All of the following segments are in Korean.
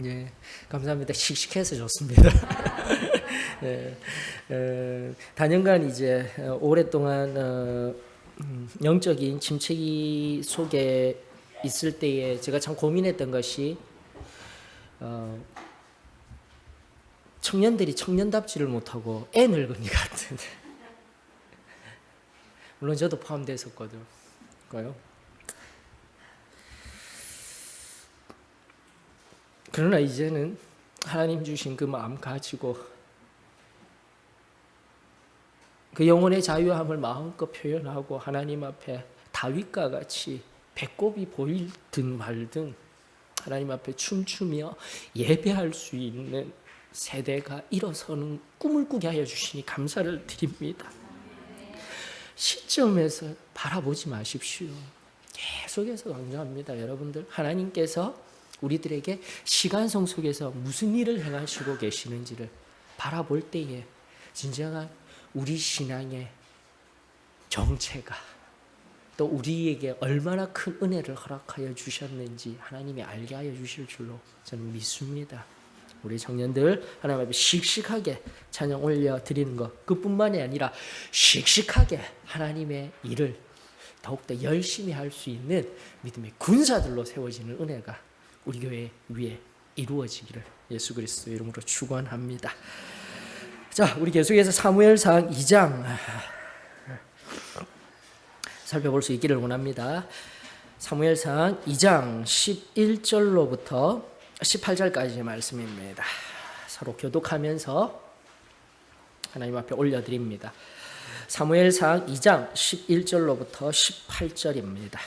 예, 감사합니다. 씩씩해서 좋습니다. 다년간 이제 오랫동안 영적인 침체기 속에 있을 때에 제가 참 고민했던 것이 청년들이 청년답지를 못하고 애 늙은이 같은. 물론 저도 포함됐었거든요. 그러나 이제는 하나님 주신 그 마음 가지고 그 영혼의 자유함을 마음껏 표현하고 하나님 앞에 다윗과 같이 배꼽이 보이든 말든 하나님 앞에 춤추며 예배할 수 있는 세대가 일어서는 꿈을 꾸게 하여 주시니 감사를 드립니다. 시점에서 바라보지 마십시오. 계속해서 강조합니다. 여러분들, 하나님께서 우리들에게 시간성 속에서 무슨 일을 행하시고 계시는지를 바라볼 때에 진정한 우리 신앙의 정체가 또 우리에게 얼마나 큰 은혜를 허락하여 주셨는지 하나님이 알게 하여 주실 줄로 저는 믿습니다. 우리 청년들 하나님 앞에 씩씩하게 찬양 올려드리는 것, 그뿐만이 아니라 씩씩하게 하나님의 일을 더욱더 열심히 할 수 있는 믿음의 군사들로 세워지는 은혜가 우리 교회 위에 이루어지기를 예수 그리스도의 이름으로 축원합니다. 자, 우리 계속해서 사무엘상 2장 살펴볼 수 있기를 원합니다. 사무엘상 2장 11절로부터 18절까지의 말씀입니다. 서로 교독하면서 하나님 앞에 올려드립니다. 사무엘상 2장 11절로부터 18절입니다.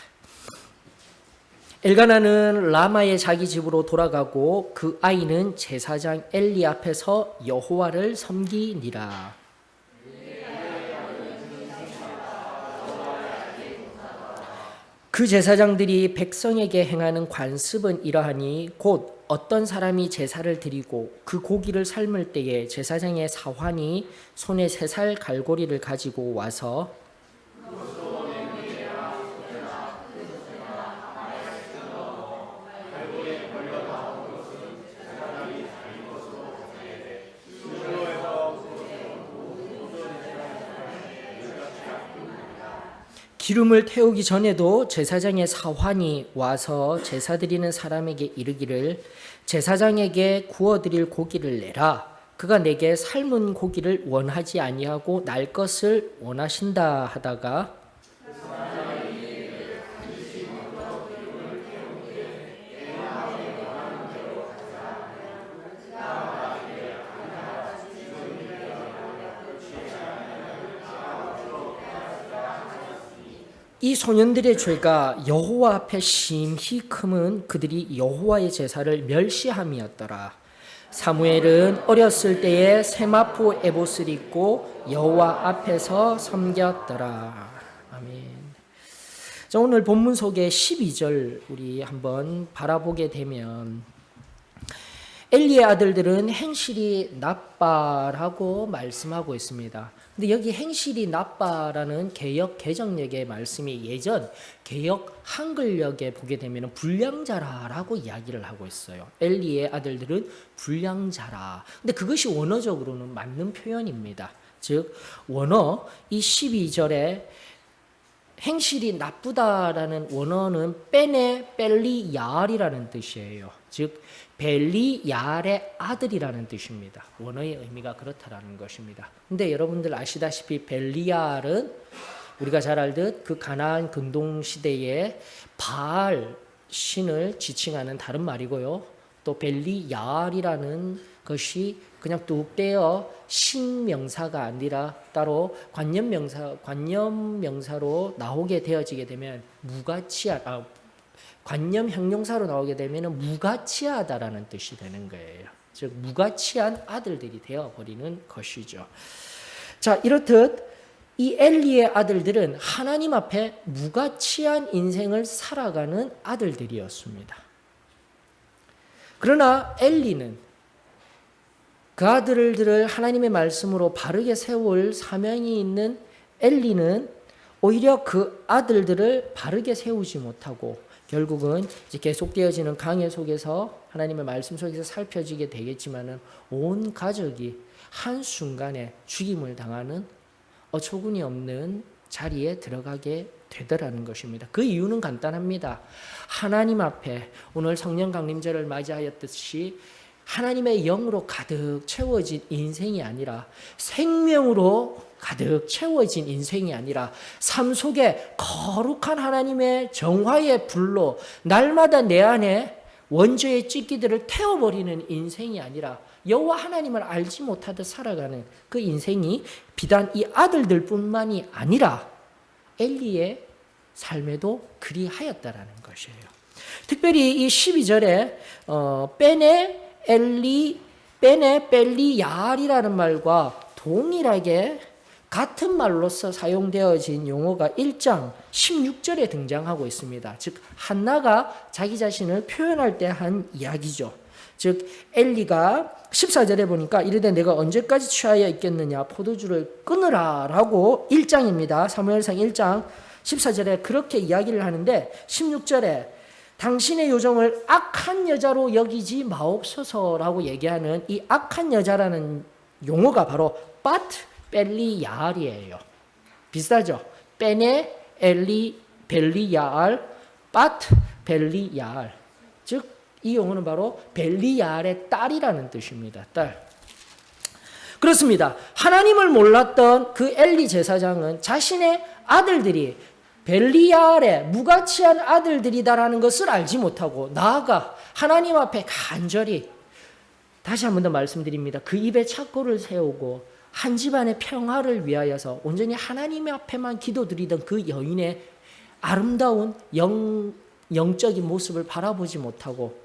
엘가나는 라마의 자기 집으로 돌아가고 그 아이는 제사장 엘리 앞에서 여호와를 섬기니라. 그 제사장들이 백성에게 행하는 관습은 이러하니 곧 어떤 사람이 제사를 드리고 그 고기를 삶을 때에 제사장의 사환이 손에 3살 갈고리를 가지고 와서 기름을 태우기 전에도 제사장의 사환이 와서 제사 드리는 사람에게 이르기를 제사장에게 구워드릴 고기를 내라. 그가 내게 삶은 고기를 원하지 아니하고 날 것을 원하신다 하다가 이 소년들의 죄가 여호와 앞에 심히 크면 그들이 여호와의 제사를 멸시함이었더라. 사무엘은 어렸을 때에 세마포 에봇을 입고 여호와 앞에서 섬겼더라. 아멘. 자, 오늘 본문 속의 12절 우리 한번 바라보게 되면 엘리의 아들들은 행실이 나빠라고 말씀하고 있습니다. 근데 여기 행실이 나빠라는 개역 개정역의 말씀이 예전 개역 한글역에 보게 되면 불량자라라고 이야기를 하고 있어요. 엘리의 아들들은 불량자라. 근데 그것이 원어적으로는 맞는 표현입니다. 즉 원어 이 12절에 행실이 나쁘다라는 원어는 빼네 벨리얄이라는 뜻이에요. 즉 벨리얄의 아들이라는 뜻입니다. 원어의 의미가 그렇다라는 것입니다. 근데 여러분들 아시다시피 벨리얄은 우리가 잘 알듯 그 가나안 근동 시대에 바알 신을 지칭하는 다른 말이고요. 또 벨리얄이라는 것이 그냥 뚝 떼어 신명사가 아니라 따로 관념명사로 나오게 되어지게 되면 관념 형용사로 나오게 되면 무가치하다라는 뜻이 되는 거예요. 즉 무가치한 아들들이 되어버리는 것이죠. 자, 이렇듯 이 엘리의 아들들은 하나님 앞에 무가치한 인생을 살아가는 아들들이었습니다. 그러나 엘리는 그 아들들을 하나님의 말씀으로 바르게 세울 사명이 있는 엘리는 오히려 그 아들들을 바르게 세우지 못하고 결국은 이제 계속되어지는 강해 속에서 하나님의 말씀 속에서 살펴지게 되겠지만은 온 가족이 한순간에 죽임을 당하는 어처구니 없는 자리에 들어가게 되더라는 것입니다. 그 이유는 간단합니다. 하나님 앞에 오늘 성령 강림절을 맞이하였듯이 하나님의 영으로 가득 채워진 인생이 아니라 생명으로 가득 채워진 인생이 아니라 삶 속에 거룩한 하나님의 정화의 불로 날마다 내 안에 원죄의 찢기들을 태워버리는 인생이 아니라 여호와 하나님을 알지 못하듯 살아가는 그 인생이 비단 이 아들들뿐만이 아니라 엘리의 삶에도 그리하였다라는 것이에요. 특별히 이 12절에 베네 벨리 야알이라는 말과 동일하게 같은 말로서 사용되어진 용어가 1장 16절에 등장하고 있습니다. 즉 한나가 자기 자신을 표현할 때 한 이야기죠. 즉 엘리가 14절에 보니까 이르되 내가 언제까지 취하여 있겠느냐 포도주를 끊으라 라고 1장입니다. 사무엘상 1장 14절에 그렇게 이야기를 하는데 16절에 당신의 요정을 악한 여자로 여기지 마옵소서라고 얘기하는 이 악한 여자라는 용어가 바로 바트 벨리 야알이에요. 비슷하죠? 베네 엘리 벨리 야알 바트 벨리 야알. 즉 이 용어는 바로 벨리 야알의 딸이라는 뜻입니다. 딸. 그렇습니다. 하나님을 몰랐던 그 엘리 제사장은 자신의 아들들이 벨리야알의 무가치한 아들들이다라는 것을 알지 못하고 나아가 하나님 앞에 간절히 다시 한 번 더 말씀드립니다. 그 입에 착고를 세우고 한 집안의 평화를 위하여서 온전히 하나님 앞에만 기도드리던 그 여인의 아름다운 영적인 모습을 바라보지 못하고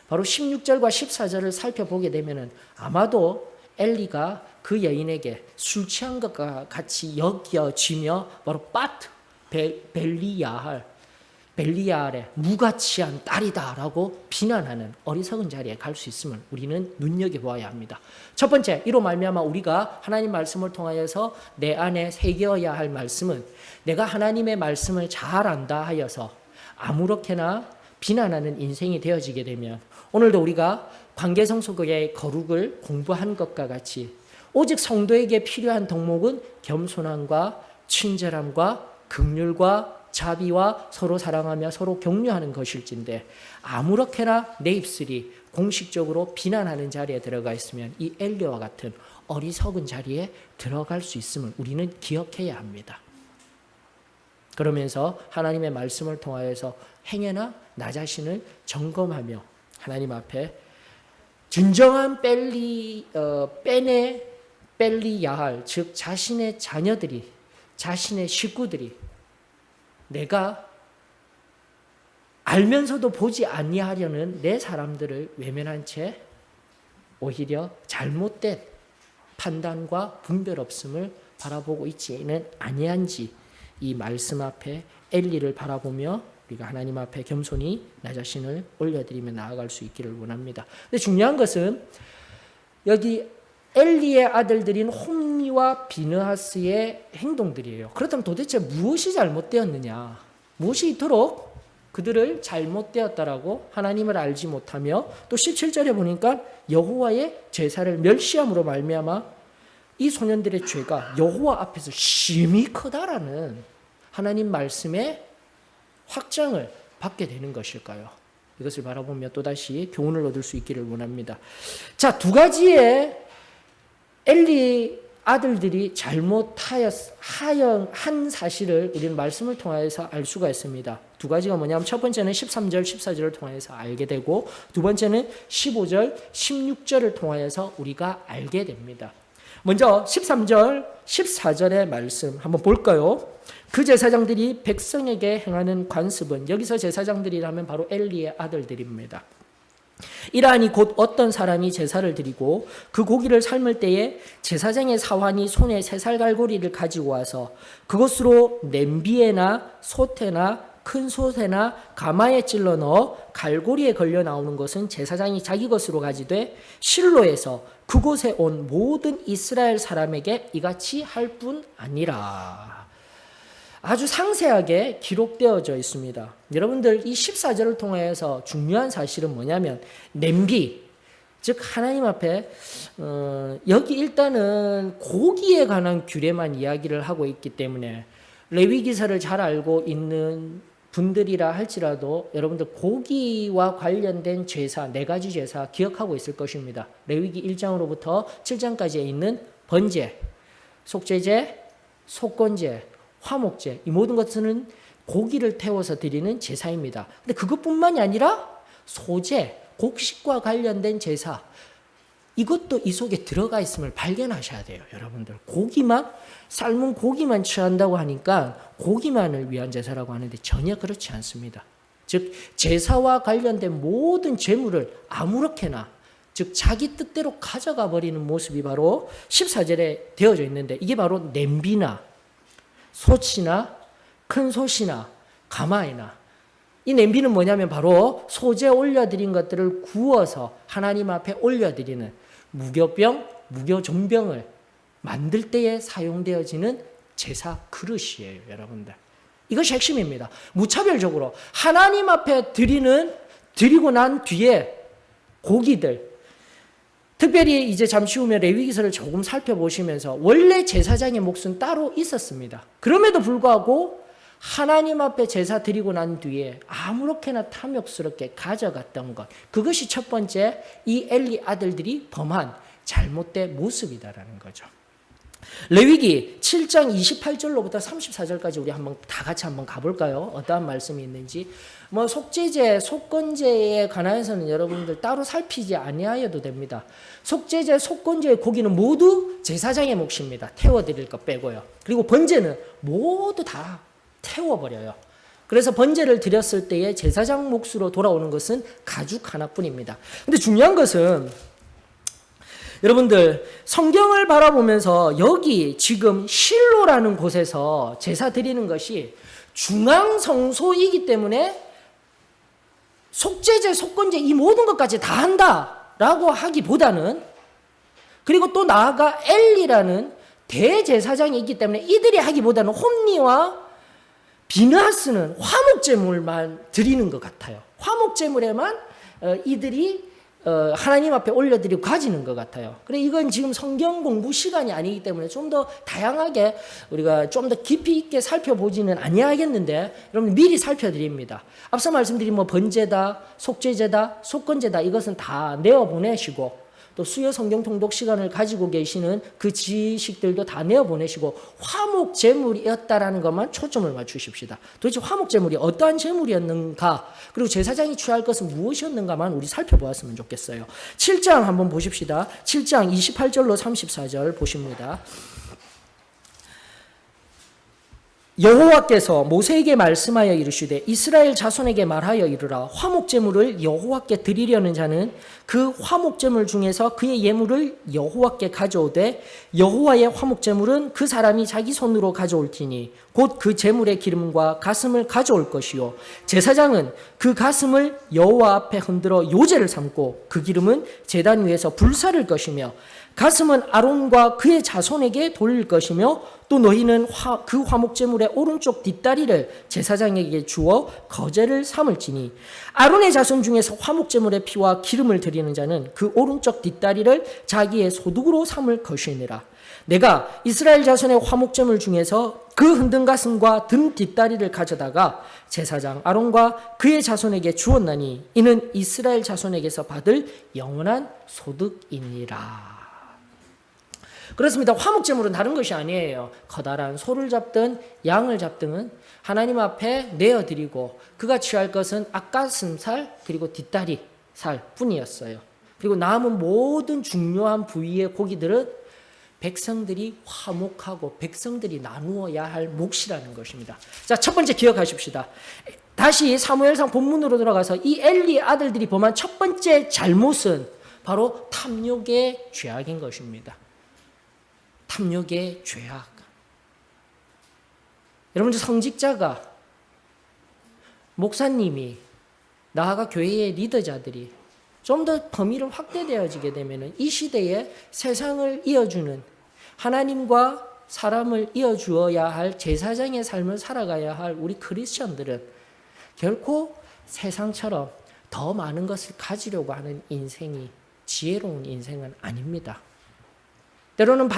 바로 16절과 14절을 살펴보게 되면 아마도 엘리가 그 여인에게 술 취한 것과 같이 여겨지며 바로 바트 벨리야알의 무가치한 딸이다라고 비난하는 어리석은 자리에 갈 수 있음을 우리는 눈여겨보아야 합니다. 첫 번째, 이로 말미암아 우리가 하나님 말씀을 통하여서 내 안에 새겨야 할 말씀은 내가 하나님의 말씀을 잘 안다 하여서 아무렇게나 비난하는 인생이 되어지게 되면 오늘도 우리가 관계성소의 거룩을 공부한 것과 같이 오직 성도에게 필요한 덕목은 겸손함과 친절함과 긍휼과 자비와 서로 사랑하며 서로 격려하는 것일진데 아무렇게나 내 입술이 공식적으로 비난하는 자리에 들어가 있으면 이 엘리와 같은 어리석은 자리에 들어갈 수 있음을 우리는 기억해야 합니다. 그러면서 하나님의 말씀을 통하여서 행여나 나 자신을 점검하며 하나님 앞에 진정한 벨리 야할 즉 자신의 자녀들이 자신의 식구들이 내가 알면서도 보지 아니하려는 내 사람들을 외면한 채 오히려 잘못된 판단과 분별 없음을 바라보고 있지는 아니한지 이 말씀 앞에 엘리를 바라보며 우리가 하나님 앞에 겸손히 나 자신을 올려드리며 나아갈 수 있기를 원합니다. 근데 중요한 것은 여기 엘리의 아들들인 홈리와 비느하스의 행동들이에요. 그렇다면 도대체 무엇이 잘못되었느냐? 무엇이 이토록 그들을 잘못되었다라고 하나님을 알지 못하며 또 17절에 보니까 여호와의 제사를 멸시함으로 말미암아 이 소년들의 죄가 여호와 앞에서 심히 크다라는 하나님 말씀의 확장을 받게 되는 것일까요? 이것을 바라보며 또다시 교훈을 얻을 수 있기를 원합니다. 자, 두 가지의 엘리 아들들이 잘못한 사실을 우리는 말씀을 통해서 알 수가 있습니다. 두 가지가 뭐냐면 첫 번째는 13절, 14절을 통해서 알게 되고 두 번째는 15절, 16절을 통해서 우리가 알게 됩니다. 먼저 13절, 14절의 말씀 한번 볼까요? 그 제사장들이 백성에게 행하는 관습은 여기서 제사장들이라면 바로 엘리의 아들들입니다. 이러하니 곧 어떤 사람이 제사를 드리고 그 고기를 삶을 때에 제사장의 사환이 손에 새살갈고리를 가지고 와서 그것으로 냄비에나 솥에나 큰 솥에나 가마에 찔러 넣어 갈고리에 걸려 나오는 것은 제사장이 자기 것으로 가지되 실로에서 그곳에 온 모든 이스라엘 사람에게 이같이 할 뿐 아니라. 아주 상세하게 기록되어져 있습니다. 여러분들 이 14절을 통해서 중요한 사실은 뭐냐면 냄비, 즉 하나님 앞에 여기 일단은 고기에 관한 규례만 이야기를 하고 있기 때문에 레위기서를 잘 알고 있는 분들이라 할지라도 여러분들 고기와 관련된 제사, 4가지 제사 기억하고 있을 것입니다. 레위기 1장으로부터 7장까지에 있는 번제, 속죄제, 속건제, 화목제, 이 모든 것은 고기를 태워서 드리는 제사입니다. 근데 그것뿐만이 아니라 소제, 곡식과 관련된 제사, 이것도 이 속에 들어가 있음을 발견하셔야 돼요. 여러분들 고기만, 삶은 고기만 취한다고 하니까 고기만을 위한 제사라고 하는데 전혀 그렇지 않습니다. 즉 제사와 관련된 모든 재물을 아무렇게나, 즉 자기 뜻대로 가져가 버리는 모습이 바로 14절에 되어져 있는데, 이게 바로 냄비나 솥이나 큰 솥이나 가마이나, 이 냄비는 뭐냐면 바로 소재 올려드린 것들을 구워서 하나님 앞에 올려드리는 무교병, 무교존병을 만들 때에 사용되어지는 제사 그릇이에요. 여러분들 이것이 핵심입니다. 무차별적으로 하나님 앞에 드리고 난 뒤에 고기들, 특별히 이제 잠시 후면 레위기서를 조금 살펴보시면서 원래 제사장의 몫은 따로 있었습니다. 그럼에도 불구하고 하나님 앞에 제사 드리고 난 뒤에 아무렇게나 탐욕스럽게 가져갔던 것, 그것이 첫 번째 이 엘리 아들들이 범한 잘못된 모습이다라는 거죠. 레위기 7장 28절로부터 34절까지 우리 다 같이 한번 가볼까요? 어떠한 말씀이 있는지. 속죄제, 속건제에 관해서는 여러분들 따로 살피지 아니하여도 됩니다. 속죄제, 속건제의 고기는 모두 제사장의 몫입니다. 태워드릴 것 빼고요. 그리고 번제는 모두 다 태워버려요. 그래서 번제를 드렸을 때에 제사장 몫으로 돌아오는 것은 가죽 하나뿐입니다. 근데 중요한 것은 여러분들 성경을 바라보면서 여기 지금 실로라는 곳에서 제사 드리는 것이 중앙성소이기 때문에 속죄제, 속건제 이 모든 것까지 다 한다라고 하기보다는, 그리고 또 나아가 엘리라는 대제사장이 있기 때문에 이들이 하기보다는 홈리와 비느하스는 화목제물만 드리는 것 같아요. 화목제물에만 이들이 하나님 앞에 올려드리고 가지는 것 같아요. 그래, 이건 지금 성경 공부 시간이 아니기 때문에 좀 더 다양하게 우리가 좀 더 깊이 있게 살펴보지는 아니하겠는데, 여러분 미리 살펴드립니다. 앞서 말씀드린 번제다, 속죄제다, 속건제다, 이것은 다 내어보내시고, 또 수요 성경 통독 시간을 가지고 계시는 그 지식들도 다 내어보내시고 화목 제물이었다라는 것만 초점을 맞추십시다. 도대체 화목 제물이 어떠한 제물이었는가, 그리고 제사장이 취할 것은 무엇이었는가만 우리 살펴보았으면 좋겠어요. 7장 한번 보십시다. 7장 28절로 34절 보십니다. 여호와께서 모세에게 말씀하여 이르시되 이스라엘 자손에게 말하여 이르라. 화목제물을 여호와께 드리려는 자는 그 화목제물 중에서 그의 예물을 여호와께 가져오되 여호와의 화목제물은 그 사람이 자기 손으로 가져올지니 곧 그 제물의 기름과 가슴을 가져올 것이요 제사장은 그 가슴을 여호와 앞에 흔들어 요제를 삼고 그 기름은 제단 위에서 불사를 것이며 가슴은 아론과 그의 자손에게 돌릴 것이며 또 너희는 그 화목제물의 오른쪽 뒷다리를 제사장에게 주어 거제를 삼을지니 아론의 자손 중에서 화목제물의 피와 기름을 드리는 자는 그 오른쪽 뒷다리를 자기의 소득으로 삼을 것이니라. 내가 이스라엘 자손의 화목제물 중에서 그 흔든 가슴과 등 뒷다리를 가져다가 제사장 아론과 그의 자손에게 주었나니 이는 이스라엘 자손에게서 받을 영원한 소득이니라. 그렇습니다. 화목제물은 다른 것이 아니에요. 커다란 소를 잡든 양을 잡든 하나님 앞에 내어드리고 그가 취할 것은 앞가슴살 그리고 뒷다리 살 뿐이었어요. 그리고 남은 모든 중요한 부위의 고기들은 백성들이 화목하고 백성들이 나누어야 할 몫이라는 것입니다. 자, 첫 번째 기억하십시다. 다시 사무엘상 본문으로 돌아가서 이 엘리의 아들들이 범한 첫 번째 잘못은 바로 탐욕의 죄악인 것입니다. 탐욕의 죄악. 여러분들 성직자가, 목사님이, 나아가 교회의 리더자들이 좀 더 범위를 확대되어지게 되면 이 시대에 세상을 이어주는 하나님과 사람을 이어주어야 할 제사장의 삶을 살아가야 할 우리 크리스천들은 결코 세상처럼 더 많은 것을 가지려고 하는 인생이 지혜로운 인생은 아닙니다. 때로는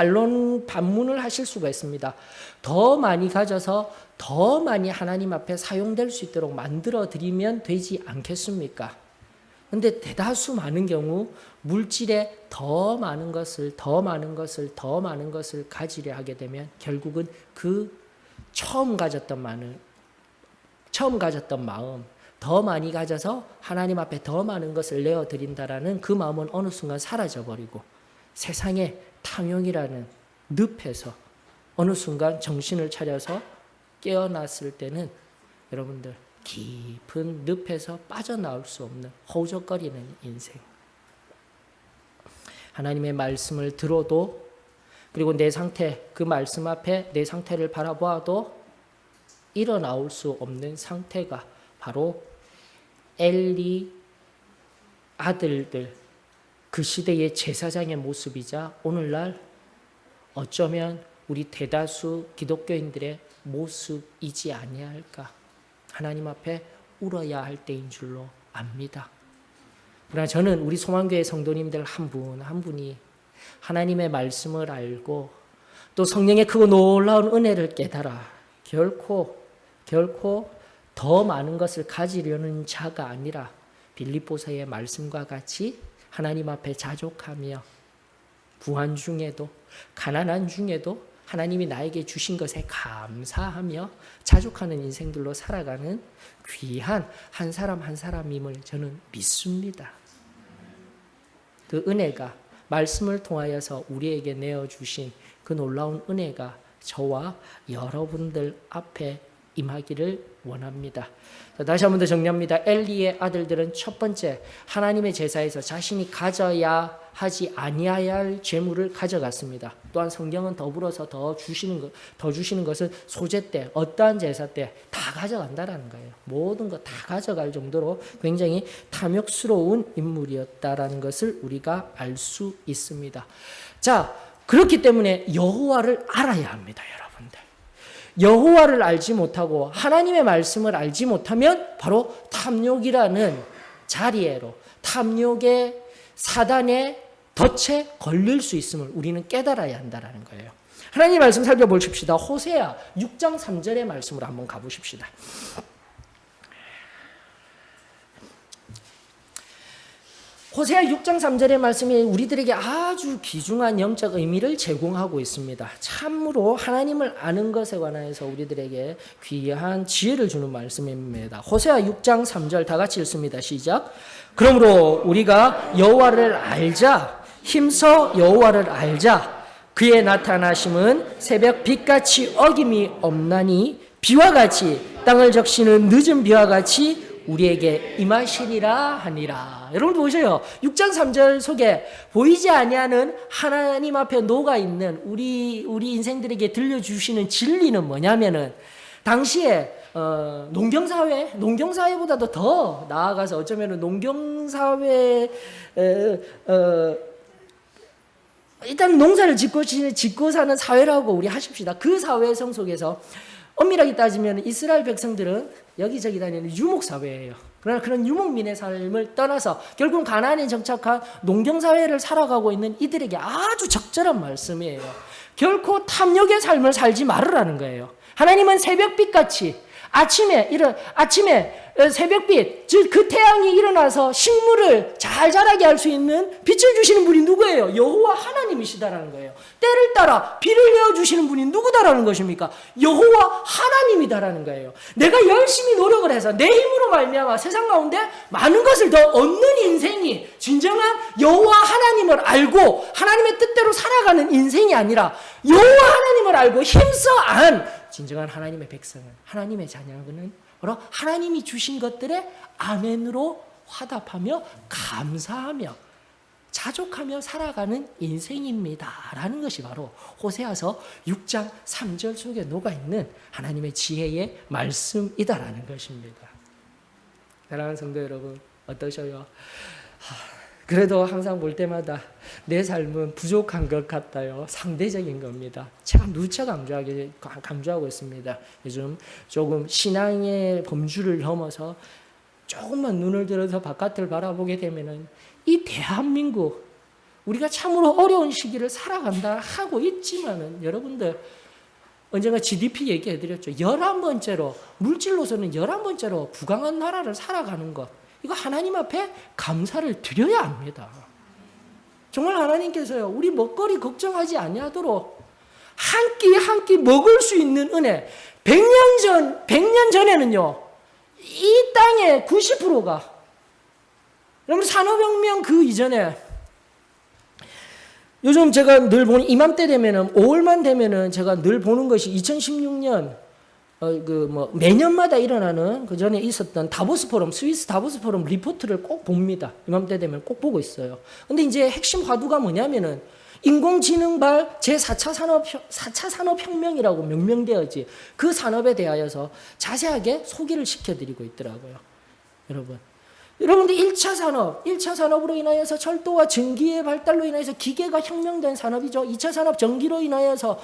반문을 하실 수가 있습니다. 더 많이 가져서 더 많이 하나님 앞에 사용될 수 있도록 만들어 드리면 되지 않겠습니까? 근데 대다수 많은 경우 물질에 더 많은 것을 가지려 하게 되면 결국은 그 처음 가졌던 마음 더 많이 가져서 하나님 앞에 더 많은 것을 내어 드린다라는 그 마음은 어느 순간 사라져 버리고 세상의 탐욕이라는 늪에서 어느 순간 정신을 차려서 깨어났을 때는 여러분들 깊은 늪에서 빠져나올 수 없는 허우적거리는 인생. 하나님의 말씀을 들어도 그리고 내 상태, 그 말씀 앞에 내 상태를 바라보아도 일어나올 수 없는 상태가 바로 엘리 아들들, 그 시대의 제사장의 모습이자 오늘날 어쩌면 우리 대다수 기독교인들의 모습이지 아니할까. 하나님 앞에 울어야 할 때인 줄로 압니다. 그러나 저는 우리 소망교회 성도님들 한 분 한 분이 하나님의 말씀을 알고 또 성령의 크고 놀라운 은혜를 깨달아 결코 더 많은 것을 가지려는 자가 아니라 빌립보서의 말씀과 같이 하나님 앞에 자족하며 부한 중에도 가난한 중에도 하나님이 나에게 주신 것에 감사하며 자족하는 인생들로 살아가는 귀한 한 사람 한 사람임을 저는 믿습니다. 그 은혜가 말씀을 통하여서 우리에게 내어주신 그 놀라운 은혜가 저와 여러분들 앞에 임하기를 원합니다. 다시 한 번 더 정리합니다. 엘리의 아들들은 첫 번째 하나님의 제사에서 자신이 가져야 하지 아니해야 할 재물을 가져갔습니다. 또한 성경은 더불어서 더 주시는 것은 소제 때 어떠한 제사 때 다 가져간다라는 거예요. 모든 것 다 가져갈 정도로 굉장히 탐욕스러운 인물이었다라는 것을 우리가 알 수 있습니다. 자, 그렇기 때문에 여호와를 알아야 합니다, 여러분들. 여호와를 알지 못하고 하나님의 말씀을 알지 못하면 바로 탐욕이라는 자리에로 탐욕의 사단의 덫에 걸릴 수 있음을 우리는 깨달아야 한다는 거예요. 하나님 말씀 살펴보십시다. 호세아 6장 3절의 말씀으로 한번 가보십시다. 호세아 6장 3절의 말씀이 우리들에게 아주 귀중한 영적 의미를 제공하고 있습니다. 참으로 하나님을 아는 것에 관해서 우리들에게 귀한 지혜를 주는 말씀입니다. 호세아 6장 3절 다 같이 읽습니다. 시작. 그러므로 우리가 여호와를 알자. 힘써 여호와를 알자. 그의 나타나심은 새벽 빛같이 어김이 없나니 비와 같이 땅을 적시는 늦은 비와 같이 우리에게 임하시리라 하니라. 여러분 보세요. 6장 3절 속에 보이지 아니하는 하나님 앞에 녹아있는 우리 인생들에게 들려주시는 진리는 뭐냐면은 당시에 농경사회보다도 더 나아가서 어쩌면 농경사회 일단 농사를 짓고 사는 사회라고 우리 하십시다. 그 사회 속에서 엄밀하게 따지면 이스라엘 백성들은 여기저기 다니는 유목사회예요. 그러나 그런 유목민의 삶을 떠나서 결국 가나안에 정착한 농경사회를 살아가고 있는 이들에게 아주 적절한 말씀이에요. 결코 탐욕의 삶을 살지 말으라는 거예요. 하나님은 새벽빛같이 아침에 새벽빛, 즉 그 태양이 일어나서 식물을 잘 자라게 할 수 있는 빛을 주시는 분이 누구예요? 여호와 하나님이시다라는 거예요. 때를 따라 비를 내어주시는 분이 누구다라는 것입니까? 여호와 하나님이다라는 거예요. 내가 열심히 노력을 해서 내 힘으로 말미암아 세상 가운데 많은 것을 더 얻는 인생이 진정한 여호와 하나님을 알고 하나님의 뜻대로 살아가는 인생이 아니라 여호와 하나님을 알고 힘써 안 진정한 하나님의 백성은, 하나님의 자녀는 바로 하나님이 주신 것들에 아멘으로 화답하며 감사하며 자족하며 살아가는 인생입니다 라는 것이 바로 호세아서 6장 3절 속에 녹아있는 하나님의 지혜의 말씀이다라는 것입니다. 사랑하는 성도 여러분, 어떠셔요? 그래도 항상 볼 때마다 내 삶은 부족한 것 같아요. 상대적인 겁니다. 제가 누차 강조하고 있습니다. 요즘 조금 신앙의 범주를 넘어서 조금만 눈을 들어서 바깥을 바라보게 되면은 이 대한민국, 우리가 참으로 어려운 시기를 살아간다 하고 있지만은 여러분들, 언젠가 GDP 얘기해드렸죠. 11번째로, 물질로서는 11번째로 부강한 나라를 살아가는 것. 이거 하나님 앞에 감사를 드려야 합니다. 정말 하나님께서요, 우리 먹거리 걱정하지 아니하도록 한 끼 한 끼 먹을 수 있는 은혜. 100년 전에는요, 이 땅의 90%가, 여러분 산업혁명 그 이전에, 요즘 제가 늘 보는, 이맘때 되면은 5월만 되면은 제가 늘 보는 것이 2016년 매년마다 일어나는, 그 전에 있었던 다보스 포럼, 스위스 다보스 포럼 리포트를 꼭 봅니다. 이맘때 되면 꼭 보고 있어요. 근데 이제 핵심 화두가 뭐냐면은 인공지능발 제4차 산업혁명이라고 명명되었지. 그 산업에 대하여서 자세하게 소개를 시켜드리고 있더라고요. 여러분들 1차 산업으로 인하여서 철도와 전기의 발달로 인해서 기계가 혁명된 산업이죠. 2차 산업 전기로 인하여서,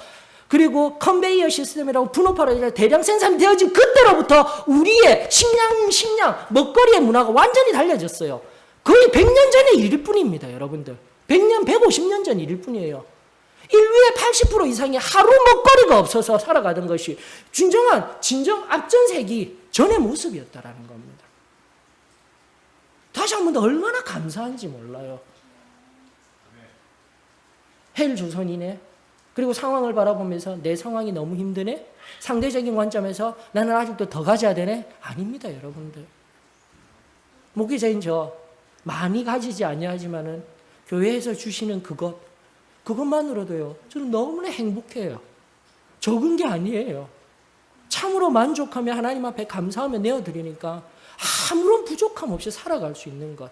그리고 컨베이어 시스템이라고 분업화로 대량 생산되어진 그때로부터 우리의 식량, 먹거리의 문화가 완전히 달라졌어요. 거의 100년 전의 일일 뿐입니다, 여러분들. 100년, 150년 전 일일 뿐이에요. 인류의 80% 이상이 하루 먹거리가 없어서 살아가던 것이 진정 앞전세기 전의 모습이었다라는 겁니다. 다시 한 번 더 얼마나 감사한지 몰라요. 헬조선이네. 그리고 상황을 바라보면서 내 상황이 너무 힘드네. 상대적인 관점에서 나는 아직도 더 가져야 되네. 아닙니다, 여러분들. 목회자인 저 많이 가지지 아니하지만은 교회에서 주시는 그것만으로도요, 저는 너무나 행복해요. 적은 게 아니에요. 참으로 만족하며 하나님 앞에 감사하며 내어드리니까 아무런 부족함 없이 살아갈 수 있는 것.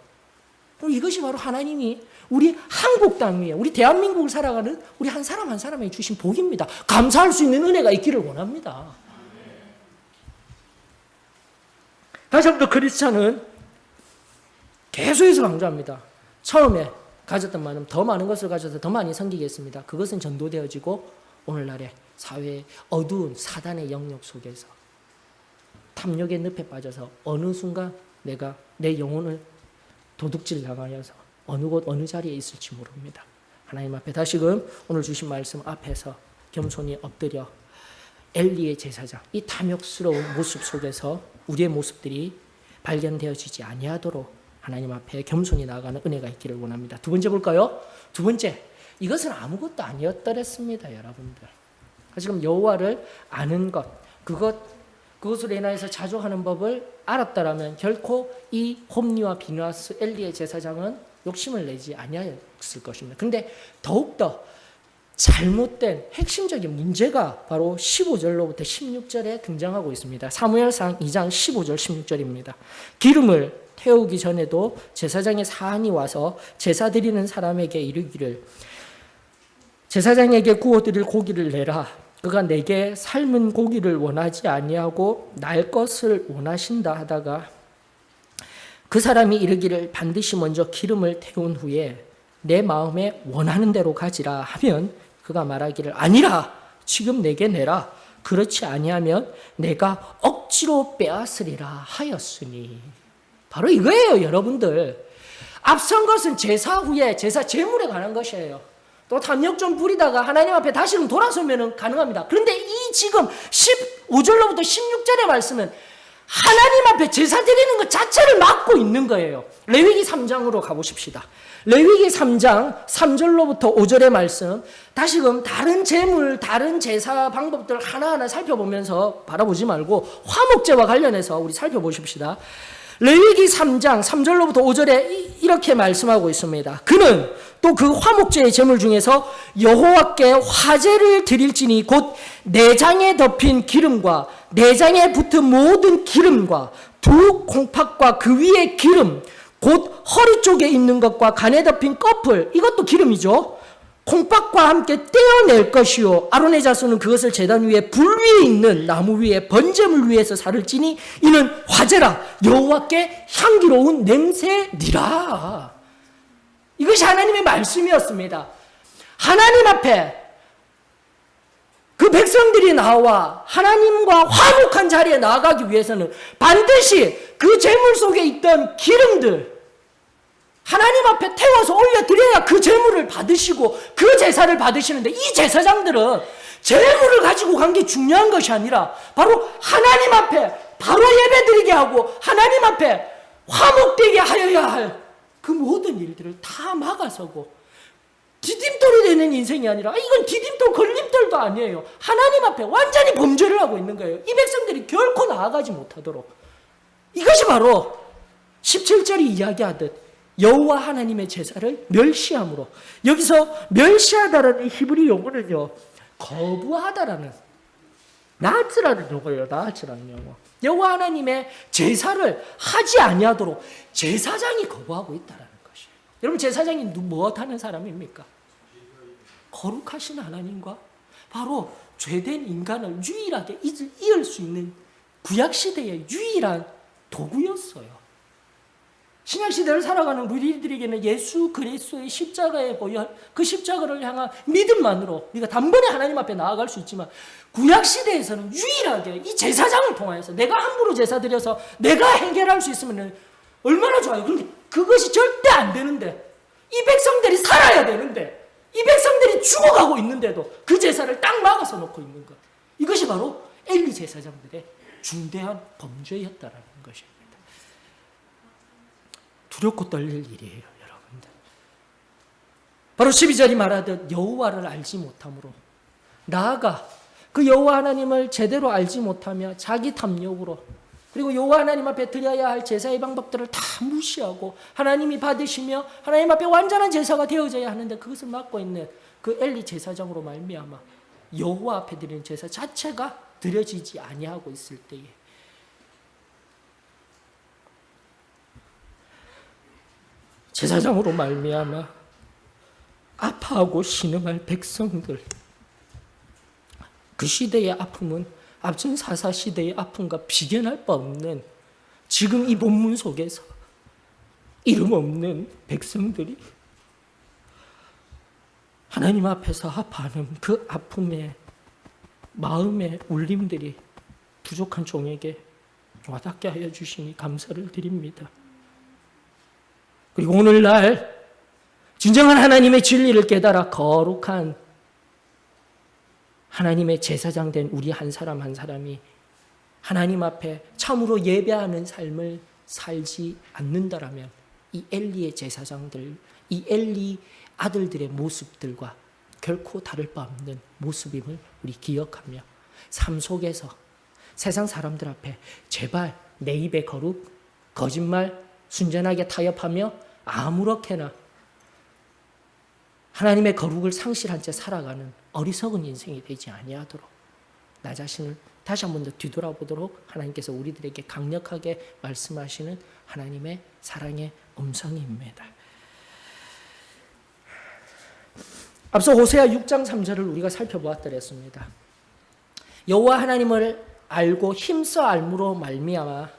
이것이 바로 하나님이 우리 한국 땅 위에, 우리 대한민국을 살아가는 우리 한 사람 한 사람에게 주신 복입니다. 감사할 수 있는 은혜가 있기를 원합니다. 다시 한번 크리스찬은 계속해서 강조합니다. 처음에 가졌던 만큼 더 많은 것을 가져서 더 많이 섬기겠습니다. 그것은 전도되어지고 오늘날의 사회의 어두운 사단의 영역 속에서 탐욕의 늪에 빠져서 어느 순간 내가 내 영혼을 도둑질 당하여서 어느 곳 어느 자리에 있을지 모릅니다. 하나님 앞에 다시금 오늘 주신 말씀 앞에서 겸손히 엎드려 엘리의 제사장, 이 탐욕스러운 모습 속에서 우리의 모습들이 발견되어지지 아니하도록 하나님 앞에 겸손히 나아가는 은혜가 있기를 원합니다. 두 번째 볼까요? 두 번째, 이것은 아무것도 아니었더랬습니다, 여러분들. 지금 여호와를 아는 것, 그것으로 인하여서 자족하는 법을 알았다라면 결코 이 홈리와 비누아스 엘리의 제사장은 욕심을 내지 아니하였을 것입니다. 근데 더욱더 잘못된 핵심적인 문제가 바로 15절로부터 16절에 등장하고 있습니다. 사무엘상 2장 15절 16절입니다. 기름을 태우기 전에도 제사장의 사한이 와서 제사 드리는 사람에게 이르기를 제사장에게 구워드릴 고기를 내라. 그가 내게 삶은 고기를 원하지 아니하고 날 것을 원하신다 하다가 그 사람이 이르기를 반드시 먼저 기름을 태운 후에 내 마음에 원하는 대로 가지라 하면 그가 말하기를 아니라 지금 내게 내라. 그렇지 아니하면 내가 억지로 빼앗으리라 하였으니. 바로 이거예요, 여러분들. 앞선 것은 제사 후에 제사 제물에 관한 것이에요. 또 탐욕 좀 부리다가 하나님 앞에 다시금 돌아서면 가능합니다. 그런데 이 지금 15절로부터 16절의 말씀은 하나님 앞에 제사 드리는 것 자체를 막고 있는 거예요. 레위기 3장으로 가보십시다. 레위기 3장 3절로부터 5절의 말씀, 다시금 다른 제물, 다른 제사 방법들 하나하나 살펴보면서 바라보지 말고 화목제와 관련해서 우리 살펴보십시다. 레위기 3장 3절로부터 5절에 이렇게 말씀하고 있습니다. 그는 또 그 화목제의 제물 중에서 여호와께 화제를 드릴지니 곧 내장에 덮인 기름과 내장에 붙은 모든 기름과 두 콩팥과 그 위에 기름 곧 허리 쪽에 있는 것과 간에 덮인 꺼풀, 이것도 기름이죠. 콩팥과 함께 떼어낼 것이요 아론의 자손은 그것을 제단 위에 불 위에 있는 나무 위에 번제물 위에서 살을 찌니 이는 화제라 여호와께 향기로운 냄새니라. 이것이 하나님의 말씀이었습니다. 하나님 앞에 그 백성들이 나와 하나님과 화목한 자리에 나아가기 위해서는 반드시 그 제물 속에 있던 기름들 하나님 앞에 태워서 올려드려야 그 제물을 받으시고 그 제사를 받으시는데, 이 제사장들은 제물을 가지고 간 게 중요한 것이 아니라 바로 하나님 앞에 바로 예배드리게 하고 하나님 앞에 화목되게 하여야 할 그 모든 일들을 다 막아서고, 디딤돌이 되는 인생이 아니라, 이건 디딤돌 걸림돌도 아니에요. 하나님 앞에 완전히 범죄를 하고 있는 거예요. 이 백성들이 결코 나아가지 못하도록. 이것이 바로 17절이 이야기하듯 여호와 하나님의 제사를 멸시함으로, 여기서 멸시하다라는 히브리 용어는요, 거부하다라는, 나츠라는 용어예요. 나츠라는 용어. 여호와 하나님의 제사를 하지 아니하도록 제사장이 거부하고 있다라는 것이에요. 여러분, 제사장이 무엇하는 사람입니까? 거룩하신 하나님과 바로 죄된 인간을 유일하게 이을 수 있는 구약시대의 유일한 도구였어요. 신약시대를 살아가는 우리들에게는 예수 그리스도의 십자가에 보여 그 십자가를 향한 믿음만으로 우리가 단번에 하나님 앞에 나아갈 수 있지만, 구약시대에서는 유일하게 이 제사장을 통하여서 내가 함부로 제사 드려서 내가 해결할 수 있으면 얼마나 좋아요. 그런데 그것이 절대 안 되는데, 이 백성들이 살아야 되는데, 이 백성들이 죽어가고 있는데도 그 제사를 딱 막아서 놓고 있는 것, 이것이 바로 엘리 제사장들의 중대한 범죄였다라는 것입니다. 두렵고 떨릴 일이에요, 여러분들. 바로 12절이 말하듯 여호와를 알지 못함으로, 나아가 그 여호와 하나님을 제대로 알지 못하며 자기 탐욕으로, 그리고 여호와 하나님 앞에 드려야 할 제사의 방법들을 다 무시하고 하나님이 받으시며 하나님 앞에 완전한 제사가 되어져야 하는데 그것을 막고 있는 그 엘리 제사장으로 말미암아 여호와 앞에 드리는 제사 자체가 드려지지 아니하고 있을 때에, 제사장으로 말미암아 아파하고 신음할 백성들, 그 시대의 아픔은 앞전 사사 시대의 아픔과 비견할 바 없는, 지금 이 본문 속에서 이름 없는 백성들이 하나님 앞에서 아파하는 그 아픔의 마음의 울림들이 부족한 종에게 와닿게 하여 주시니 감사를 드립니다. 그리고 오늘날 진정한 하나님의 진리를 깨달아 거룩한 하나님의 제사장 된 우리 한 사람 한 사람이 하나님 앞에 참으로 예배하는 삶을 살지 않는다라면 이 엘리의 제사장들, 이 엘리 아들들의 모습들과 결코 다를 바 없는 모습임을 우리 기억하며 삶 속에서 세상 사람들 앞에 제발 내 입의 거룩, 거짓말, 순전하게 타협하며 아무렇게나 하나님의 거룩을 상실한 채 살아가는 어리석은 인생이 되지 아니하도록 나 자신을 다시 한 번 더 뒤돌아보도록 하나님께서 우리들에게 강력하게 말씀하시는 하나님의 사랑의 음성입니다. 앞서 호세아 6장 3절을 우리가 살펴보았더랬습니다. 여호와 하나님을 알고 힘써 알므로 말미암아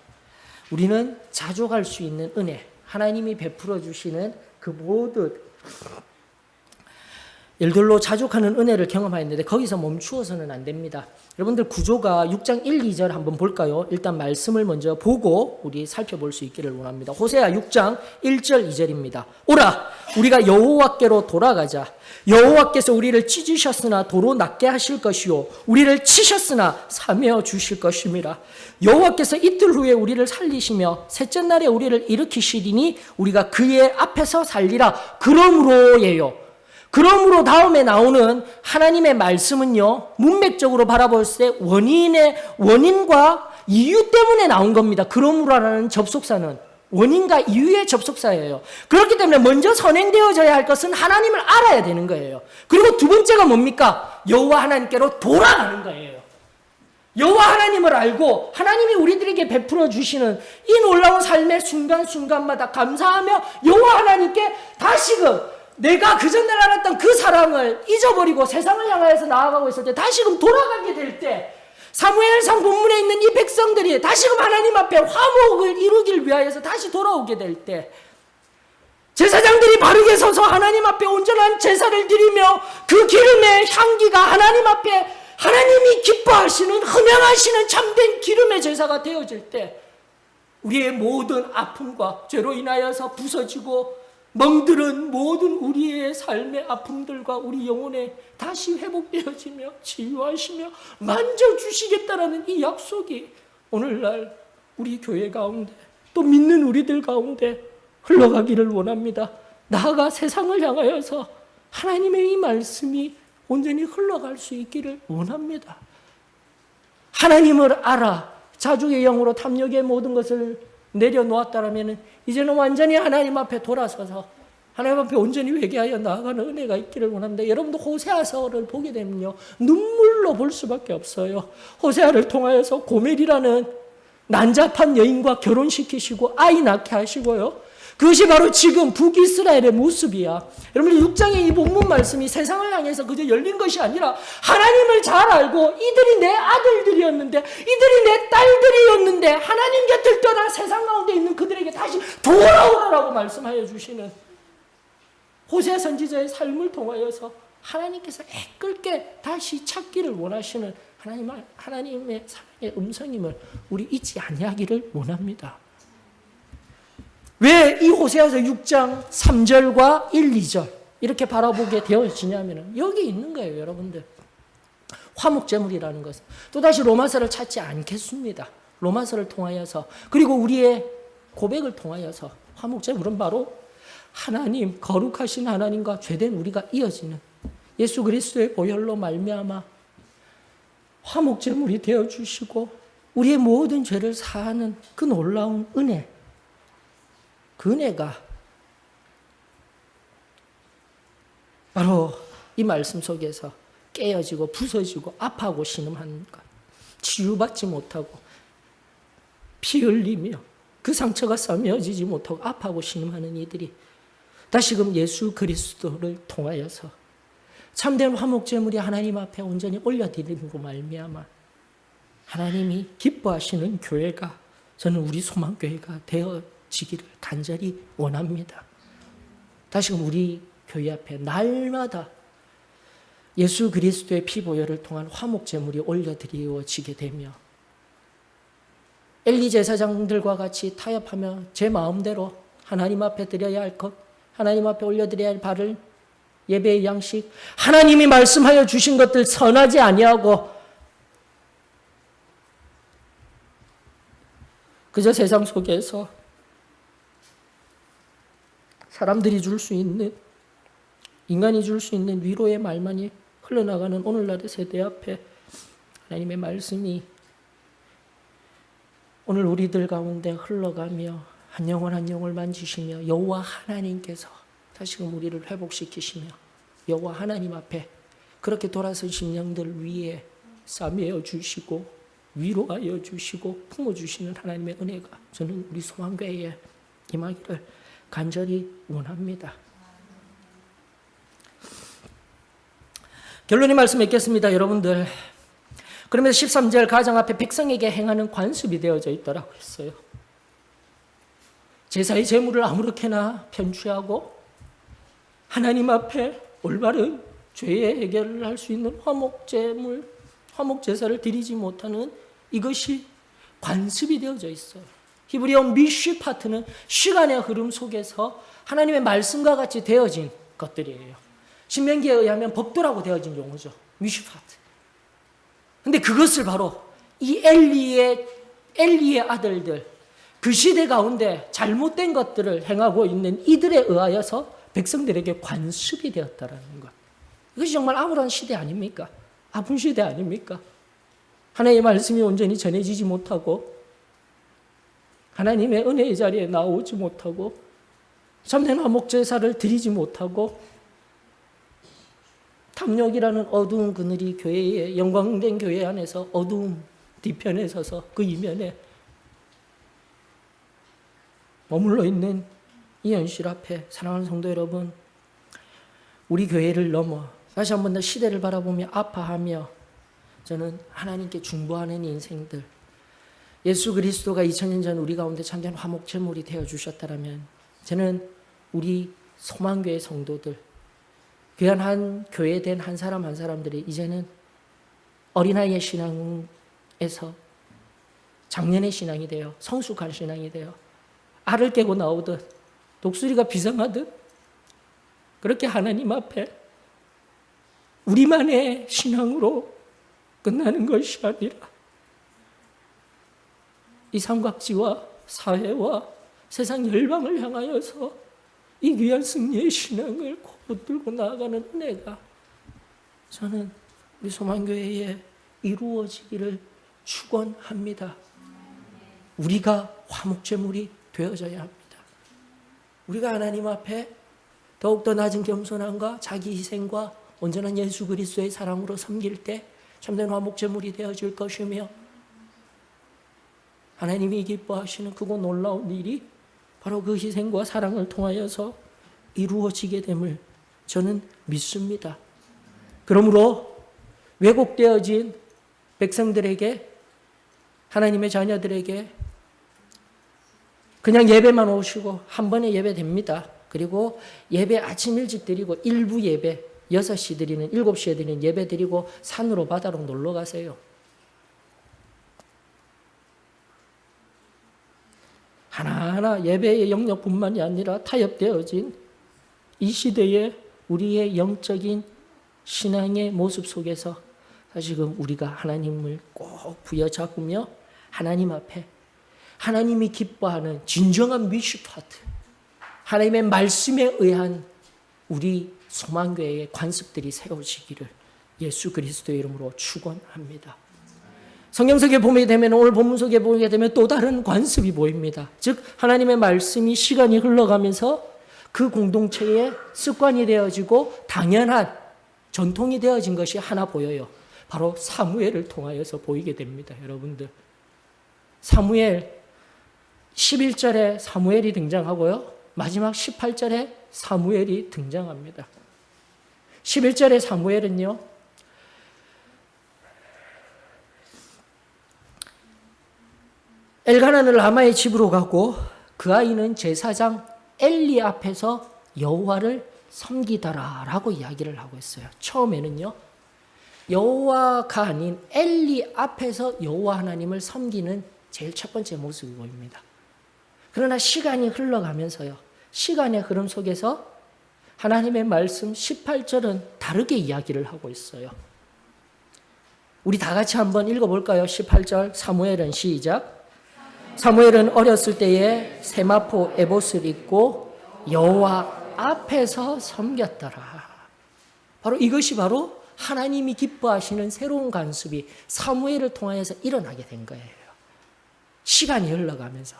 우리는 자족할 수 있는 은혜, 하나님이 베풀어 주시는 그 모든 일들로 자족하는 은혜를 경험하였는데 거기서 멈추어서는 안 됩니다. 여러분들 구조가 6장 1, 2절 한번 볼까요? 일단 말씀을 먼저 보고 우리 살펴볼 수 있기를 원합니다. 호세아 6장 1절 2절입니다. 오라 우리가 여호와께로 돌아가자. 여호와께서 우리를 찢으셨으나 도로 낫게 하실 것이요 우리를 치셨으나 사며 주실 것임이라. 여호와께서 이틀 후에 우리를 살리시며 셋째 날에 우리를 일으키시리니 우리가 그의 앞에서 살리라. 그러므로예요. 그러므로 다음에 나오는 하나님의 말씀은요, 문맥적으로 바라볼 때 원인과 이유 때문에 나온 겁니다. 그러므로라는 접속사는 원인과 이유의 접속사예요. 그렇기 때문에 먼저 선행되어져야 할 것은 하나님을 알아야 되는 거예요. 그리고 두 번째가 뭡니까? 여호와 하나님께로 돌아가는 거예요. 여호와 하나님을 알고 하나님이 우리들에게 베풀어 주시는 이 놀라운 삶의 순간순간마다 감사하며 여호와 하나님께 다시금 내가 그전날 알았던 그 사랑을 잊어버리고 세상을 향하여서 나아가고 있을 때 다시금 돌아가게 될 때, 사무엘상 본문에 있는 이 백성들이 다시금 하나님 앞에 화목을 이루길 위하여서 다시 돌아오게 될 때, 제사장들이 바르게 서서 하나님 앞에 온전한 제사를 드리며 그 기름의 향기가 하나님 앞에 하나님이 기뻐하시는 흠양하시는 참된 기름의 제사가 되어질 때 우리의 모든 아픔과 죄로 인하여서 부서지고 멍들은 모든 우리의 삶의 아픔들과 우리 영혼에 다시 회복되어지며 치유하시며 만져주시겠다라는 이 약속이 오늘날 우리 교회 가운데 또 믿는 우리들 가운데 흘러가기를 원합니다. 나아가 세상을 향하여서 하나님의 이 말씀이 온전히 흘러갈 수 있기를 원합니다. 하나님을 알아 자주의 영으로 탐욕의 모든 것을 내려놓았다면 이제는 완전히 하나님 앞에 돌아서서 하나님 앞에 온전히 회개하여 나아가는 은혜가 있기를 원합니다. 여러분도 호세아서를 보게 되면요, 눈물로 볼 수밖에 없어요. 호세아를 통하여서 고멜이라는 난잡한 여인과 결혼시키시고 아이 낳게 하시고요. 그것이 바로 지금 북이스라엘의 모습이야. 여러분 6장의 이 본문 말씀이 세상을 향해서 그저 열린 것이 아니라 하나님을 잘 알고 이들이 내 아들들이었는데 이들이 내 딸들이었는데 하나님 곁을 떠나 세상 가운데 있는 그들에게 다시 돌아오라라고 말씀하여 주시는 호세아 선지자의 삶을 통하여서 하나님께서 애끓게 다시 찾기를 원하시는 하나님의 사랑의 음성임을 우리 잊지 아니하기를 원합니다. 왜 이 호세아서 6장 3절과 1, 2절 이렇게 바라보게 되어지냐면 여기 있는 거예요, 여러분들. 화목제물이라는 것은 또다시 로마서를 찾지 않겠습니다. 로마서를 통하여서 그리고 우리의 고백을 통하여서 화목제물은 바로 하나님, 거룩하신 하나님과 죄된 우리가 이어지는 예수 그리스도의 보혈로 말미암아 화목제물이 되어주시고 우리의 모든 죄를 사하는 그 놀라운 은혜, 그 은혜가 바로 이 말씀 속에서 깨어지고 부서지고 아파하고 신음하는 것, 치유받지 못하고 피 흘리며 그 상처가 싸매어지지 못하고 아파하고 신음하는 이들이 다시금 예수 그리스도를 통하여서 참된 화목제물이 하나님 앞에 온전히 올려드림으로 말미암아 하나님이 기뻐하시는 교회가 저는 우리 소망교회가 되어지기를 간절히 원합니다. 다시금 우리 교회 앞에 날마다 예수 그리스도의 피보혈을 통한 화목제물이 올려드리워지게 되며 엘리 제사장들과 같이 타협하며 제 마음대로 하나님 앞에 드려야 할 것, 하나님 앞에 올려드려야 할 바를 예배의 양식, 하나님이 말씀하여 주신 것들 선하지 아니하고 그저 세상 속에서 사람들이 줄 수 있는, 인간이 줄 수 있는 위로의 말만이 흘러나가는 오늘날의 세대 앞에 하나님의 말씀이 오늘 우리들 가운데 흘러가며 한 영혼 한 영혼을 만지시며 여호와 하나님께서 다시금 우리를 회복시키시며 여호와 하나님 앞에 그렇게 돌아선 심령들 위에 싸매어 주시고 위로하여 주시고 품어주시는 하나님의 은혜가 저는 우리 소망교회에 임하기를 간절히 원합니다. 결론의 말씀 읽겠습니다. 여러분들, 그러면서 13절 가장 앞에 백성에게 행하는 관습이 되어져 있더라고 했어요. 제사의 제물을 아무렇게나 편취하고 하나님 앞에 올바른 죄의 해결을 할 수 있는 화목제물, 화목제사를 드리지 못하는 이것이 관습이 되어져 있어요. 히브리어 미쉬파트는 시간의 흐름 속에서 하나님의 말씀과 같이 되어진 것들이에요. 신명기에 의하면 법도라고 되어진 용어죠. 미쉬파트. 근데 그것을 바로 이 엘리의 아들들, 그 시대 가운데 잘못된 것들을 행하고 있는 이들에 의하여서 백성들에게 관습이 되었다라는 것. 이것이 정말 아무런 시대 아닙니까? 아픈 시대 아닙니까? 하나님의 말씀이 온전히 전해지지 못하고 하나님의 은혜의 자리에 나오지 못하고 참된 화목제사를 드리지 못하고 탐욕이라는 어두운 그늘이 교회에, 영광된 교회 안에서 어두운 뒤편에 서서 그 이면에 머물러 있는 이 현실 앞에 사랑하는 성도 여러분, 우리 교회를 넘어 다시 한 번 더 시대를 바라보며 아파하며 저는 하나님께 중보하는 인생들, 예수 그리스도가 2000년 전 우리 가운데 참된 화목제물이 되어주셨다면 저는 우리 소망교회 성도들, 귀한 한 교회 된 한 사람 한 사람들이 이제는 어린아이의 신앙에서 장년의 신앙이 되어 성숙한 신앙이 되어 알을 깨고 나오듯 독수리가 비상하듯 그렇게 하나님 앞에 우리만의 신앙으로 끝나는 것이 아니라 이 삼각지와 사회와 세상 열방을 향하여서 이 귀한 승리의 신앙을 붙들고 나아가는 은혜가 저는 우리 소망교회에 이루어지기를 축원합니다. 우리가 화목제물이 되어져야 합니다. 우리가 하나님 앞에 더욱더 낮은 겸손함과 자기 희생과 온전한 예수 그리스도의 사랑으로 섬길 때 참된 화목제물이 되어질 것이며 하나님이 기뻐하시는 크고 놀라운 일이 바로 그 희생과 사랑을 통하여서 이루어지게 됨을 저는 믿습니다. 그러므로 왜곡되어진 백성들에게, 하나님의 자녀들에게 그냥 예배만 오시고 한 번에 예배 됩니다. 그리고 예배 아침 일찍 드리고 일부 예배 6시 드리는 7시에 드리는 예배 드리고 산으로 바다로 놀러 가세요. 하나하나 예배의 영역뿐만이 아니라 타협되어진 이 시대에 우리의 영적인 신앙의 모습 속에서 다시금 우리가 하나님을 꼭 부여잡으며 하나님 앞에 하나님이 기뻐하는 진정한 미슈파트, 하나님의 말씀에 의한 우리 소망교회의 관습들이 세워지기를 예수 그리스도의 이름으로 축원합니다. 성경 속에 보게 되면, 오늘 본문 속에 보게 되면 또 다른 관습이 보입니다. 즉 하나님의 말씀이 시간이 흘러가면서 그 공동체의 습관이 되어지고 당연한 전통이 되어진 것이 하나 보여요. 바로 사무엘을 통하여서 보이게 됩니다. 여러분들, 사무엘 11절에 사무엘이 등장하고요, 마지막 18절에 사무엘이 등장합니다. 11절에 사무엘은요, 엘가나는 라마의 집으로 가고 그 아이는 제사장 엘리 앞에서 여호와를 섬기더라라고 이야기를 하고 있어요. 처음에는요, 여호와가 아닌 엘리 앞에서 여호와 하나님을 섬기는 제일 첫 번째 모습이 보입니다. 그러나 시간이 흘러가면서요, 시간의 흐름 속에서 하나님의 말씀 18절은 다르게 이야기를 하고 있어요. 우리 다 같이 한번 읽어볼까요? 18절 사무엘은 시작. 사무엘은 어렸을 때에 세마포 에봇을 입고 여호와 앞에서 섬겼더라. 바로 이것이 바로 하나님이 기뻐하시는 새로운 관습이 사무엘을 통하여서 일어나게 된 거예요. 시간이 흘러가면서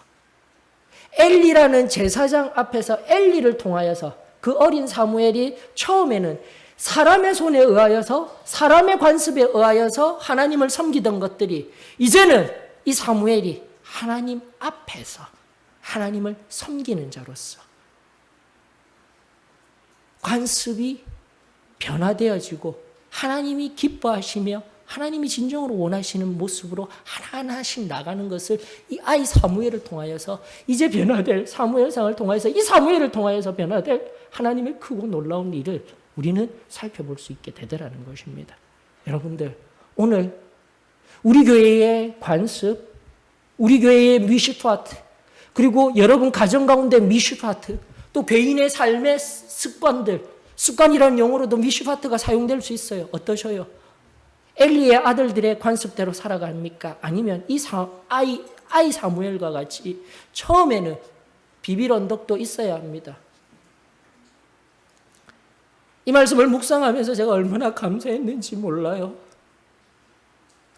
엘리라는 제사장 앞에서 엘리를 통하여서 그 어린 사무엘이 처음에는 사람의 손에 의하여서, 사람의 관습에 의하여서 하나님을 섬기던 것들이 이제는 이 사무엘이 하나님 앞에서 하나님을 섬기는 자로서 관습이 변화되어지고 하나님이 기뻐하시며 하나님이 진정으로 원하시는 모습으로 하나하나씩 나가는 것을 이 아이 사무엘을 통하여서 이제 변화될 사무엘상을 통하여서 이 사무엘을 통하여서 변화될 하나님의 크고 놀라운 일을 우리는 살펴볼 수 있게 되더라는 것입니다. 여러분들, 오늘 우리 교회의 관습, 우리 교회의 미슈파트, 그리고 여러분 가정 가운데 미슈파트, 또 개인의 삶의 습관들, 습관이라는 용어로도 미슈파트가 사용될 수 있어요. 어떠셔요? 엘리의 아들들의 관습대로 살아갑니까? 아니면 이 아이 사무엘과 같이 처음에는 비빌 언덕도 있어야 합니다. 이 말씀을 묵상하면서 제가 얼마나 감사했는지 몰라요.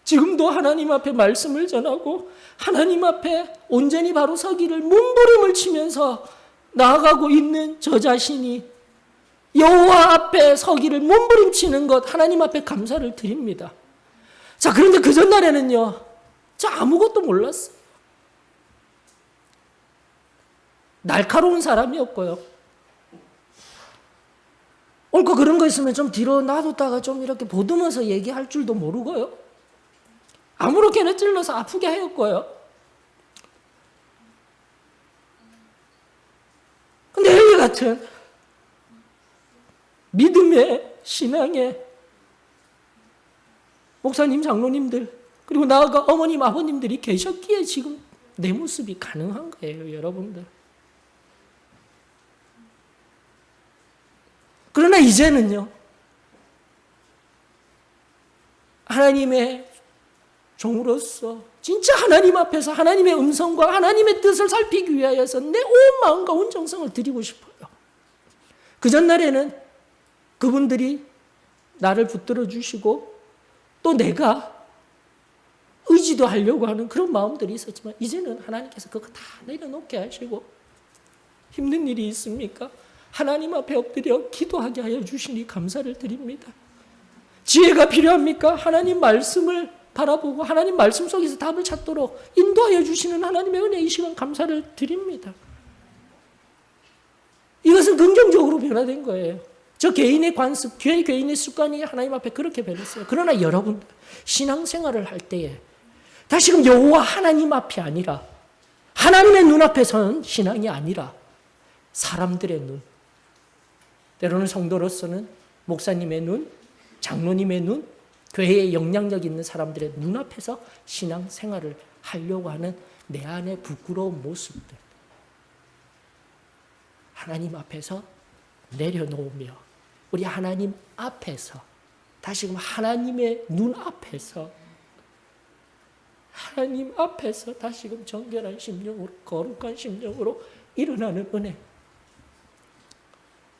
지금도 하나님 앞에 말씀을 전하고 하나님 앞에 온전히 바로 서기를 몸부림을 치면서 나아가고 있는 저 자신이 여호와 앞에 서기를 몸부림치는 것, 하나님 앞에 감사를 드립니다. 자, 그런데 그 전날에는요, 저 아무것도 몰랐어요. 날카로운 사람이었고요. 옳고 그런 거 있으면 좀 뒤로 놔뒀다가 좀 이렇게 보듬어서 얘기할 줄도 모르고요. 아무렇게나 찔러서 아프게 하였고요. 근데 엘리 우리 같은 믿음의 신앙의 목사님, 장로님들, 그리고 나아가 어머님, 아버님들이 계셨기에 지금 내 모습이 가능한 거예요, 여러분들. 그러나 이제는요, 하나님의 종으로서 진짜 하나님 앞에서 하나님의 음성과 하나님의 뜻을 살피기 위하여서 내 온 마음과 온 정성을 드리고 싶어요. 그 전날에는 그분들이 나를 붙들어 주시고 또 내가 의지도 하려고 하는 그런 마음들이 있었지만 이제는 하나님께서 그거 다 내려놓게 하시고 힘든 일이 있습니까? 하나님 앞에 엎드려 기도하게 하여 주시니 감사를 드립니다. 지혜가 필요합니까? 하나님 말씀을 바라보고 하나님 말씀 속에서 답을 찾도록 인도하여 주시는 하나님의 은혜 이 시간 감사를 드립니다. 이것은 긍정적으로 변화된 거예요. 저 개인의 관습, 개인의 습관이 하나님 앞에 그렇게 변했어요. 그러나 여러분 신앙생활을 할 때에 다시금 여호와 하나님 앞이 아니라 하나님의 눈앞에 선 신앙이 아니라 사람들의 눈, 때로는 성도로서는 목사님의 눈, 장로님의 눈, 교회에 영향력 있는 사람들의 눈앞에서 신앙생활을 하려고 하는 내 안의 부끄러운 모습들 하나님 앞에서 내려놓으며 우리 하나님 앞에서 다시금 하나님의 눈앞에서 하나님 앞에서 다시금 정결한 심령으로 거룩한 심령으로 일어나는 은혜,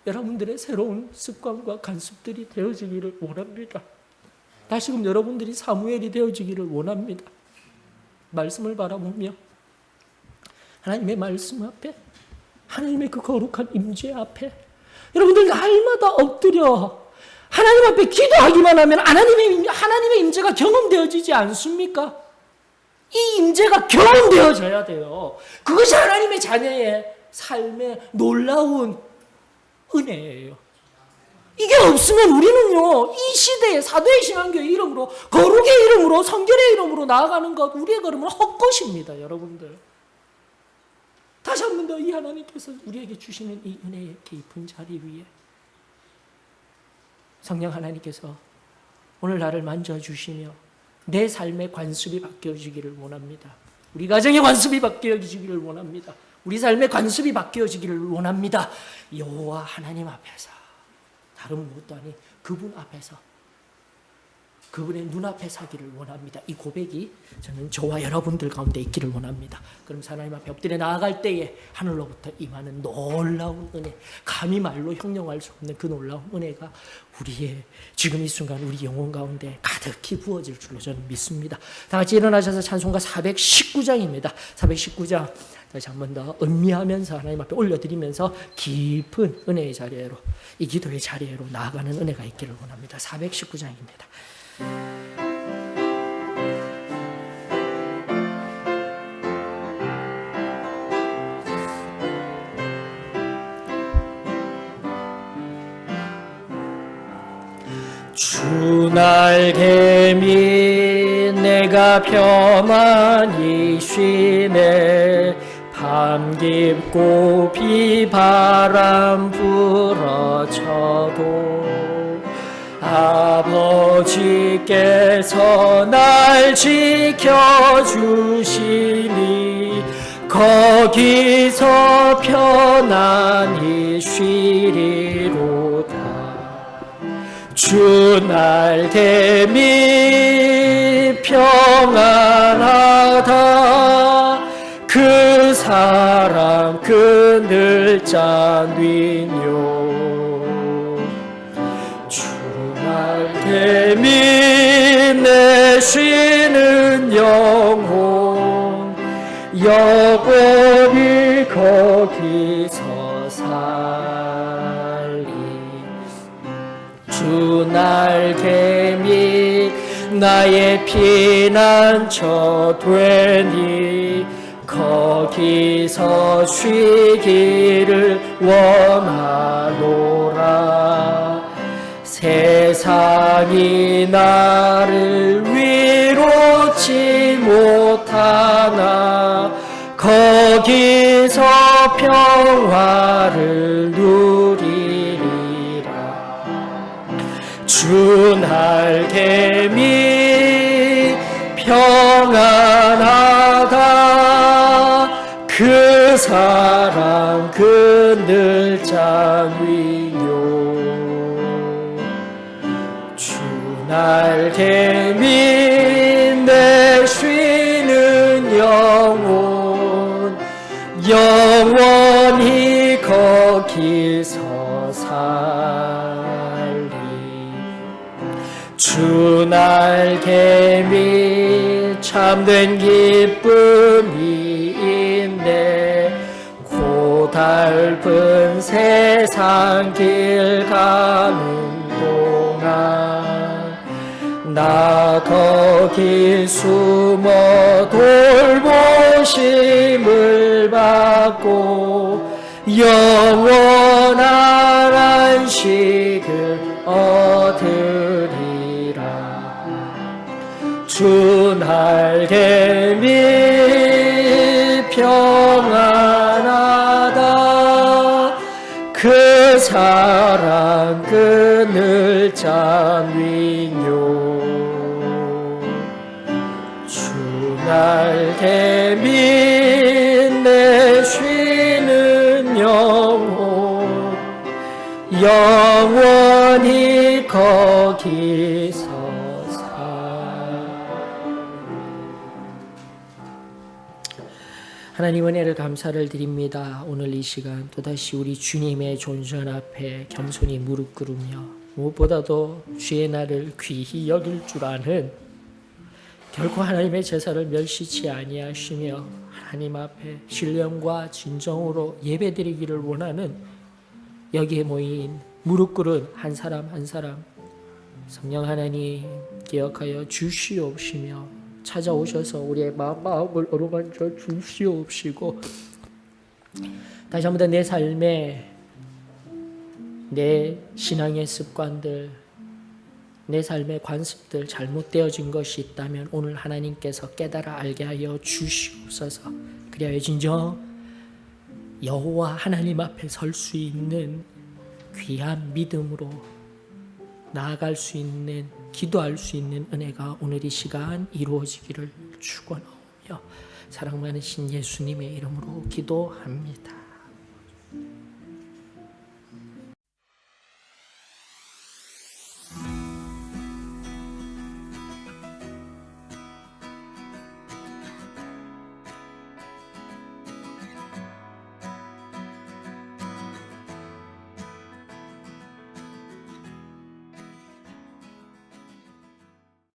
여러분들의 새로운 습관과 간습들이 되어지기를 원합니다. 다시금 여러분들이 사무엘이 되어지기를 원합니다. 말씀을 바라보며 하나님의 말씀 앞에 하나님의 그 거룩한 임재 앞에 여러분들 날마다 엎드려 하나님 앞에 기도하기만 하면 하나님의 임재가 경험되어지지 않습니까? 이 임재가 경험되어져야 돼요. 그것이 하나님의 자녀의 삶의 놀라운 은혜예요. 이게 없으면 우리는요, 이 시대에 사도의 신앙교회 이름으로, 거룩의 이름으로, 성결의 이름으로 나아가는 것, 우리의 걸음은 헛것입니다, 여러분들. 다시 한 번 더 이 하나님께서 우리에게 주시는 이 은혜의 깊은 자리 위에 성령 하나님께서 오늘 나를 만져주시며 내 삶의 관습이 바뀌어지기를 원합니다. 우리 가정의 관습이 바뀌어지기를 원합니다. 우리 삶의 관습이 바뀌어지기를 원합니다. 여호와 하나님 앞에서 다른 무엇도 아닌 그분 앞에서 그분의 눈앞에 서기를 원합니다. 이 고백이 저와 여러분들 가운데 있기를 원합니다. 그럼 하나님 앞에 엎드려 나아갈 때에 하늘로부터 임하는 놀라운 은혜, 감히 말로 형용할 수 없는 그 놀라운 은혜가 우리의 지금 이 순간 우리 영혼 가운데 가득히 부어질 줄로 저는 믿습니다. 다 같이 일어나셔서 찬송가 419장입니다. 419장 다시 한 번 더 음미하면서 하나님 앞에 올려드리면서 깊은 은혜의 자리로, 이 기도의 자리로 나아가는 은혜가 있기를 원합니다. 419장입니다. 주 날개미 내가 평안히 쉬네 밤 깊고 비바람 불어쳐도 아버지께서 날 지켜주시니 거기서 편안히 쉬리로다. 주 날개미 평안하다. 그 사랑 그늘 짠위뇨. 주 날개미 내 쉬는 영혼 영원히 거기서 살리. 주 날개미 나의 피난처 되니 거기서 쉬기를 원하노라. 세상이 나를 위로치 못하나 거기서 평화를 누리리라. 주 날개미 평안하다. 그 사랑 그늘 장위요. 주 날개미 내 쉬는 영혼 영원히 거기서 살리. 주 날개미 참된 기쁨이 있네. 고달픈 세상 길 가는 동안 나 거기 숨어 돌보심을 받고 영원한 안식을 얻으리라. 주 날개미 평안하다. 그 사랑 그늘 장위요. 주 날개미 내 쉬는 영혼 영원히 거기서 하나님 은혜를 감사를 드립니다. 오늘 이 시간 또다시 우리 주님의 존전 앞에 겸손히 무릎 꿇으며 무엇보다도 주의 날을 귀히 여길 줄 아는 결코 하나님의 제사를 멸시치 아니하시며 하나님 앞에 신령과 진정으로 예배드리기를 원하는 여기에 모인 무릎 꿇은 한 사람 한 사람 성령 하나님 기억하여 주시옵시며 찾아오셔서 우리의 마음을 어루만져 주시옵시고 다시 한 번 더 내 삶에 내 신앙의 습관들 내 삶의 관습들 잘못되어진 것이 있다면 오늘 하나님께서 깨달아 알게 하여 주시옵소서. 그리하여 진정 여호와 하나님 앞에 설 수 있는 귀한 믿음으로 나아갈 수 있는 기도할 수 있는 은혜가 오늘 이 시간 이루어지기를 축원하오며 사랑 많으신 예수님의 이름으로 기도합니다.